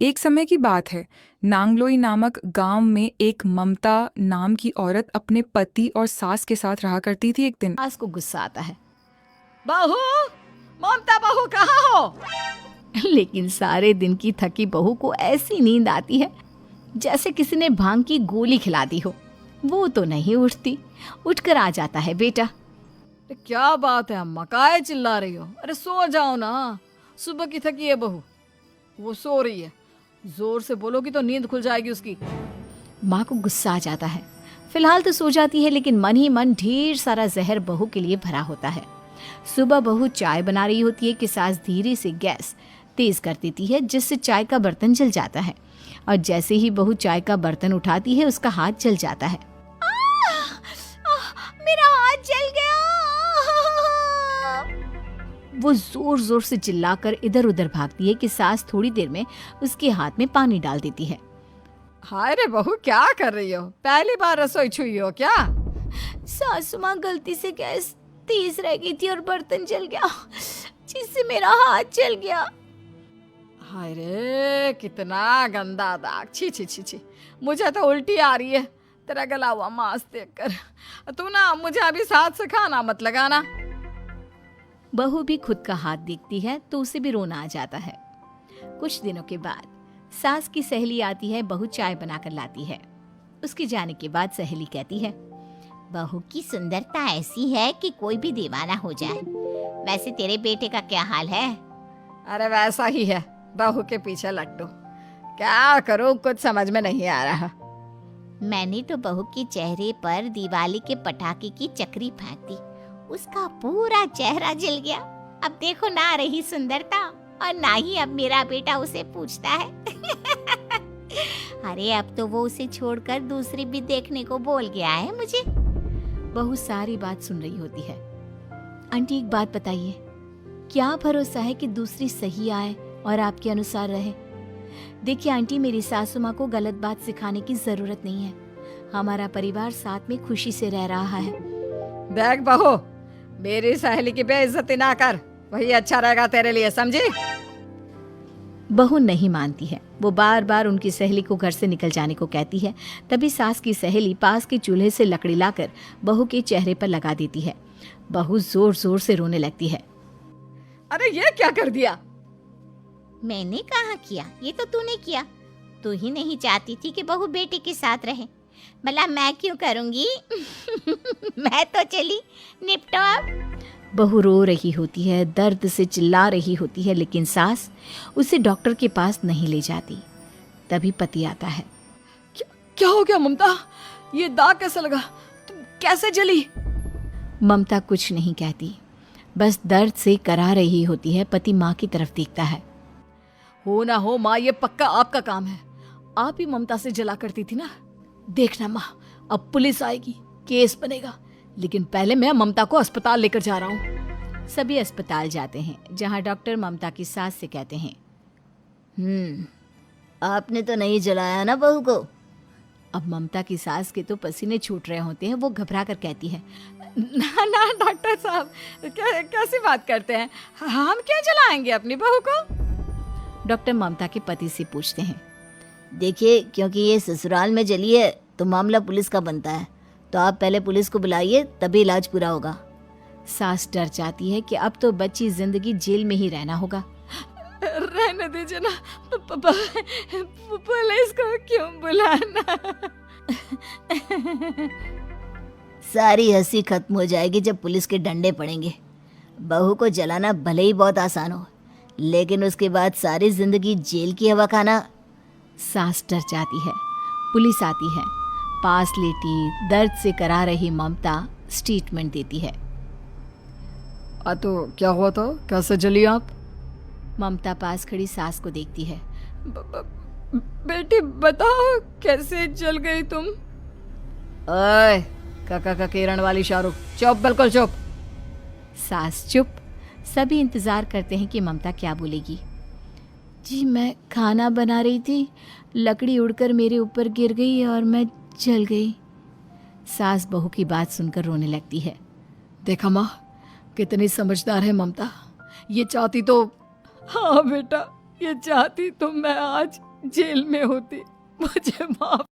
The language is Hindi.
एक समय की बात है। नांगलोई नामक गांव में एक ममता नाम की औरत अपने पति और सास के साथ रहा करती थी। एक दिन सास को गुस्सा आता है। बहू, ममता बहू कहाँ हो? लेकिन सारे दिन की थकी बहू को ऐसी नींद आती है जैसे किसी ने भांग की गोली खिला दी हो। वो तो नहीं उठती। उठकर आ जाता है बेटा। क्या बात है अम्मा, काहे चिल्ला रही हो? अरे सो जाओ ना, सुबह की थकी है बहू। वो सो रही है, जोर से बोलोगी तो नींद खुल जाएगी उसकी। माँ को गुस्सा आ जाता है। फिलहाल तो सो जाती है, लेकिन मन ही मन ढेर सारा जहर बहू के लिए भरा होता है। सुबह बहू चाय बना रही होती है कि सास धीरे से गैस तेज कर देती है, जिससे चाय का बर्तन जल जाता है। और जैसे ही बहू चाय का बर्तन उठाती है, उसका हाथ जल जाता है। मेरा हाथ जल गया। वो जोर जोर से चिल्लाकर इधर उधर भागती है कि सास थोड़ी देर में उसके हाथ में पानी डाल देती है। हाय रे बहू, क्या कर रही हो? पहली बार रसोई छुई हो क्या? सासू माँ, गलती से गैस तेज रह गई थी और बर्तन जल गया, जिससे मेरा हाथ जल गया। हाय रे, कितना गंदा दाग। छी छी छी छी, मुझे तो उल्टी आ रही है तेरा गला हुआ मांस देखकर। तू ना मुझे अभी साथ से खाना मत लगाना। बहू भी खुद का हाथ देखती है तो उसे भी रोना आ जाता है। कुछ दिनों के बाद सास की सहेली आती है। बहू चाय बनाकर लाती है। उसके जाने के बाद सहेली कहती है, बहू की सुंदरता ऐसी है कि कोई भी दीवाना हो जाए। वैसे तेरे बेटे का क्या हाल है? अरे वैसा ही है, बहू के पीछे लट्टू। क्या करूं, कुछ समझ में नहीं आ रहा। मैंने तो बहू के चेहरे पर दिवाली के पटाखे की चक्री फेंक दी, उसका पूरा चेहरा जल गया। अब देखो ना रही सुंदरता, और ना ही अब मेरा बेटा उसे पूछता है। अरे अब तो वो उसे छोड़कर दूसरी भी देखने को बोल गया है मुझे। बहू सारी बात सुन रही होती है। आंटी, एक बात बताइए, क्या भरोसा है कि दूसरी सही आए और आपके अनुसार रहे? देखिए आंटी, मेरी सासू माँ को गलत बात सिखाने की जरूरत नहीं है। हमारा परिवार साथ में खुशी से रह रहा है। देख बहू, मेरी सहेली की बेइज्जती ना कर, वही अच्छा रहेगा तेरे लिए, समझी? बहू नहीं मानती है। वो बार बार उनकी सहेली को घर से निकल जाने को कहती है। तभी सास की सहेली पास के चूल्हे से लकड़ी लाकर बहू के चेहरे पर लगा देती है। बहू जोर जोर से रोने लगती है। अरे ये क्या कर दिया? मैंने कहाँ किया, ये तो तूने किया। तू ही नहीं चाहती थी कि बहू बेटे के साथ रहे, भला मैं क्यों करूंगी? मैं तो चली, निपटो अब। बहू रो रही होती है, दर्द से चिल्ला रही होती है, लेकिन सास उसे डॉक्टर के पास नहीं ले जाती। तभी पति आता है। क्या हो गया ममता? ये दाग कैसे लगा? तुम कैसे जली? ममता कुछ नहीं कहती, बस दर्द से करा रही होती है। पति माँ की तरफ देखता है। हो ना हो माँ, ये पक्का आपका काम है। आप ही ममता से जला करती थी ना। देखना माँ, अब पुलिस आएगी, केस बनेगा, लेकिन पहले मैं ममता को अस्पताल लेकर जा रहा हूँ। सभी अस्पताल जाते हैं, जहाँ डॉक्टर ममता की सास से कहते हैं, आपने तो नहीं जलाया ना बहू को? अब ममता की सास के तो पसीने छूट रहे होते हैं। वो घबरा कर कहती है, ना ना डॉक्टर साहब, कैसी बात करते हैं? हम क्या जलाएंगे अपनी बहू को? डॉक्टर ममता के पति से पूछते हैं, देखिए, क्योंकि ये ससुराल में जली है तो मामला पुलिस का बनता है, तो आप पहले पुलिस को बुलाइए, तभी इलाज पूरा होगा। सास डर जाती है कि अब तो बच्ची जिंदगी जेल में ही रहना होगा। रहने दीजिए ना, पुलिस को क्यों बुलाना? सारी हंसी खत्म हो जाएगी जब पुलिस के डंडे पड़ेंगे। बहू को जलाना भले ही बहुत आसान हो, लेकिन उसके बाद सारी जिंदगी जेल की हवा खाना। सास डर जाती है। पुलिस आती है। पास लेटी दर्द से करा रही ममता स्टेटमेंट देती है। तो क्या हुआ था? कैसे जली आप? ममता पास खड़ी सास को देखती है। बेटी बताओ, कैसे जल गई तुम? ओए, काका का किरण वाली शाहरुख, चुप, बिल्कुल चुप। सास चुप। सभी इंतजार करते हैं कि ममता क्या बोलेगी। जी, मैं खाना बना रही थी, लकड़ी उड़कर मेरे ऊपर गिर गई और मैं जल गई। सास बहू की बात सुनकर रोने लगती है। देखा माँ, कितनी समझदार है ममता। ये चाहती तो, हाँ बेटा, ये चाहती तो मैं आज जेल में होती, मुझे माफ